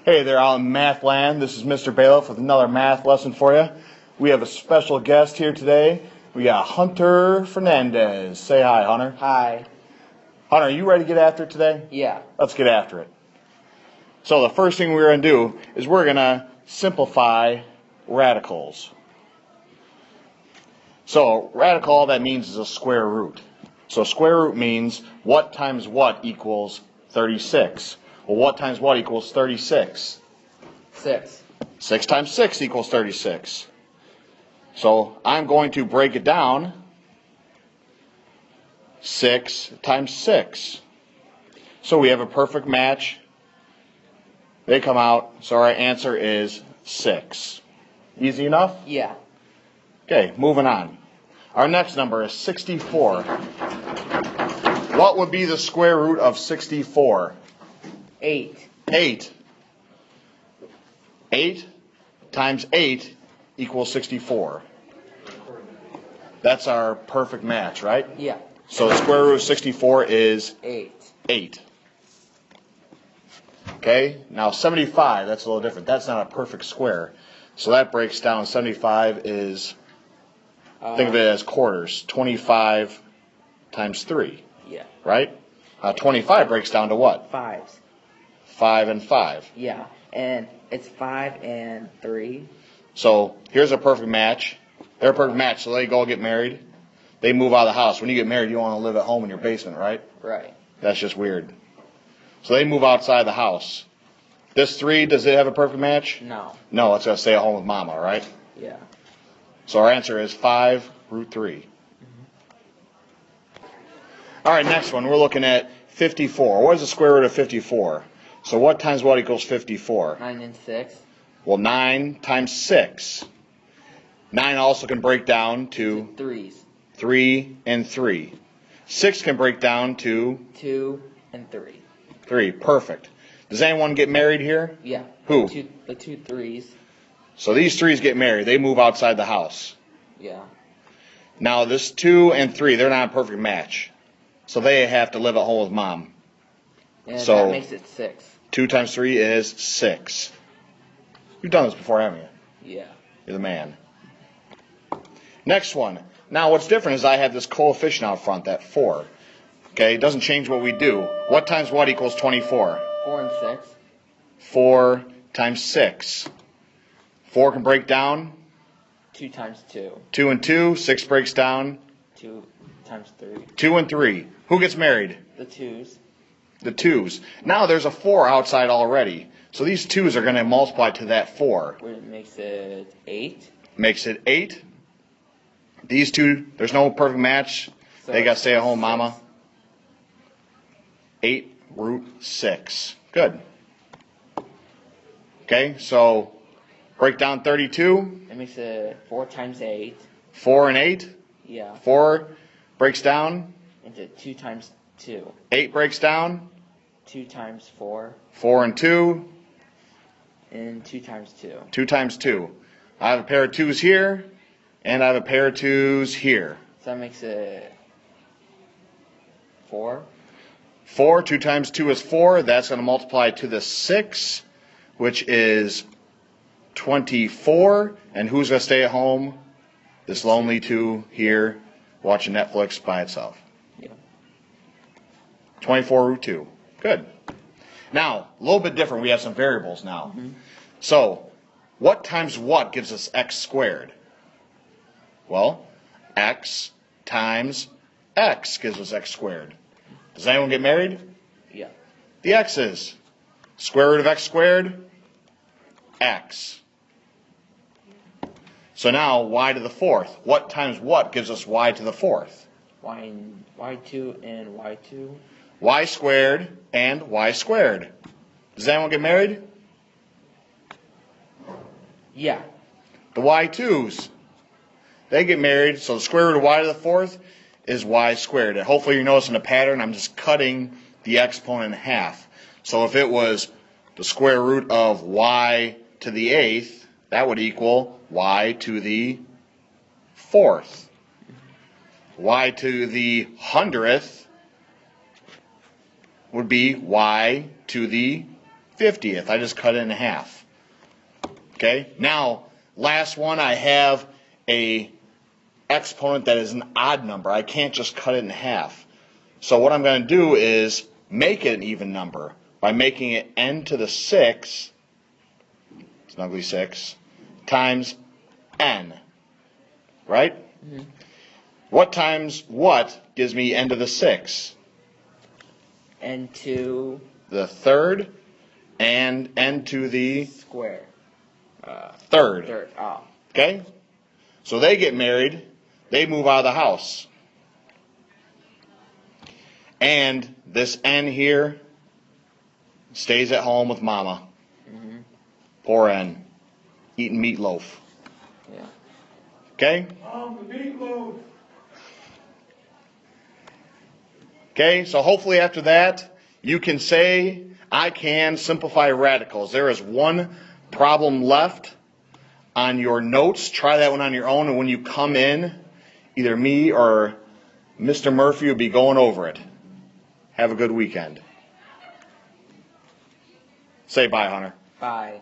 Hey there, out in Math Land. This is Mr. Bailiff with another math lesson for you. We have a special guest here today. We got Hunter Fernandez. Say hi, Hunter. Hi. Hunter, are you ready to get after it today? Yeah. Let's get after it. So the first thing we're going to do is we're going to simplify radicals. So radical, all that means is a square root. So square root means what times what equals 36. Well, what times what equals 36? 6. 6 times 6 equals 36. So I'm going to break it down. 6 times 6. So we have a perfect match. They come out. So our answer is 6. Easy enough? Yeah. Okay, moving on. Our next number is 64. What would be the square root of 64? 8. 8. 8 times 8 equals 64. That's our perfect match, right? Yeah. So the square root of 64 is 8. 8. Okay, now 75, that's a little different. That's not a perfect square. So that breaks down, 75 is, think of it as quarters, 25 times 3, Yeah. right? 25 breaks down to what? 5s. 5 and 5. Yeah. And it's 5 and 3. So here's a perfect match. They're a perfect match, so they go get married. They move out of the house. When you get married, you want to live at home in your basement, right? Right. That's just weird. So they move outside the house. This 3, does it have a perfect match? No. No, it's going to stay at home with mama, right? Yeah. So our answer is 5 root 3. All right, next one. We're looking at 54. What is the square root of 54? So what times what equals 54? 9 and 6. Well, 9 times 6. 9 also can break down to 3s. 3 and 3. 6 can break down to 2 and 3. 3. Perfect. Does anyone get married here? Yeah. Who? The two 3s. So these 3s get married. They move outside the house. Yeah. Now this 2 and 3, they're not a perfect match. So they have to live at home with mom. And So that makes it 6. 2 times 3 is 6. You've done this before, haven't you? Yeah. You're the man. Next one. Now what's different is I have this coefficient out front, that 4. Okay, it doesn't change what we do. What times what equals 24? 4 and 6. 4 times 6. 4 can break down. 2 times 2. 2 and 2. 6 breaks down. 2 times 3. 2 and 3. Who gets married? The 2s. The 2s. Now there's a 4 outside already. So these 2s are going to multiply to that 4. Which makes it 8. Makes it 8. These 2, there's no perfect match. So They got to stay at home, 6. mama. 8 root 6. Good. Okay, so break down 32. That makes it 4 times 8. 4 and 8. Yeah. 4 breaks down. Into 2 times 2. 8 breaks down. 2 times 4. 4 and 2. And 2 times 2. 2 times 2. I have a pair of 2s here, and I have a pair of 2s here. So that makes it 4. 4, 2 times 2 is 4. That's going to multiply to the 6, which is 24. And who's going to stay at home? This lonely 2 here watching Netflix by itself. Yeah. 24 root 2. Good. Now, a little bit different. We have some variables now. Mm-hmm. So, what times what gives us x squared? Well, x times x gives us x squared. Does anyone get married? Yeah. The x's. Square root of x squared, x. So now, y to the 4th. What times what gives us y to the 4th? Y2 and Y2. Y squared and y squared. Does anyone get married? Yeah. The y2s. They get married, so the square root of y to the 4th is y squared. And hopefully you're noticing a pattern. I'm just cutting the exponent in half. So if it was the square root of y to the 8th, that would equal y to the 4th. Y to the 100th would be y to the 50th. I just cut it in half. Okay? Now, last one, I have a exponent that is an odd number. I can't just cut it in half. So what I'm going to do is make it an even number by making it n to the 6, it's an ugly 6, times n. Right? Mm-hmm. What times what gives me n to the 6? N to the third and n to the square. Third. Third. Oh. Okay? So they get married. They move out of the house. And this n here stays at home with mama. Mm-hmm. Poor n. Eating meatloaf. Yeah. Okay? Oh, the meatloaf. Okay, so hopefully after that, you can say, I can simplify radicals. There is one problem left on your notes. Try that one on your own, and when you come in, either me or Mr. Murphy will be going over it. Have a good weekend. Say bye, Hunter. Bye.